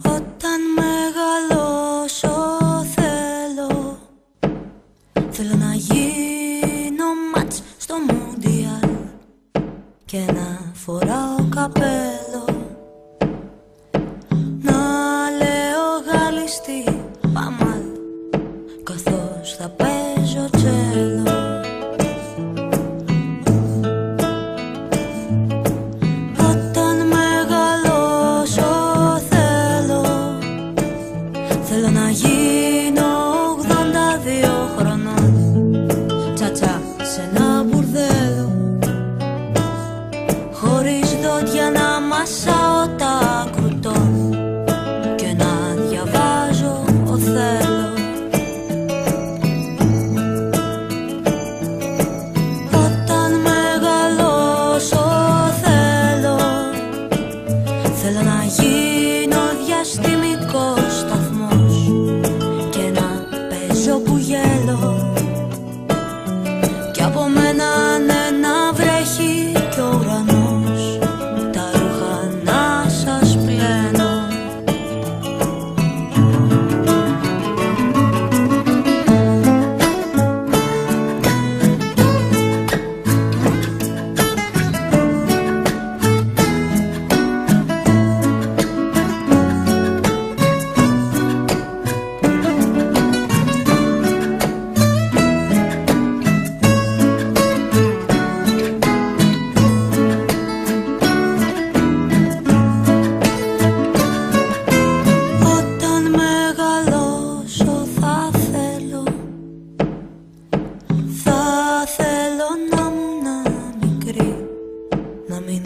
Όταν μεγαλώσω θέλω να γίνω μάτς στο Μουντιάλ και να φοράω καπέλο, να λέω γαλλιστή παμάλ καθώς θα παίζω τσέλο. Όταν μεγαλώσω θέλω να γίνω 82 χρονών, τσατσά σε ένα μπουρδέλο, χωρίς δόντια να μασάω τα κρουτών και να διαβάζω Οθέλο. Όταν μεγαλώσω θέλω να γίνω διαστημικός σταθμός και να παίζω πουγέλο, κι από μένα ναι να βρέχει κι ο ουρανός, τα ρούχα να σας πλένω. Θα θέλω να ήμουν μικρή, να μην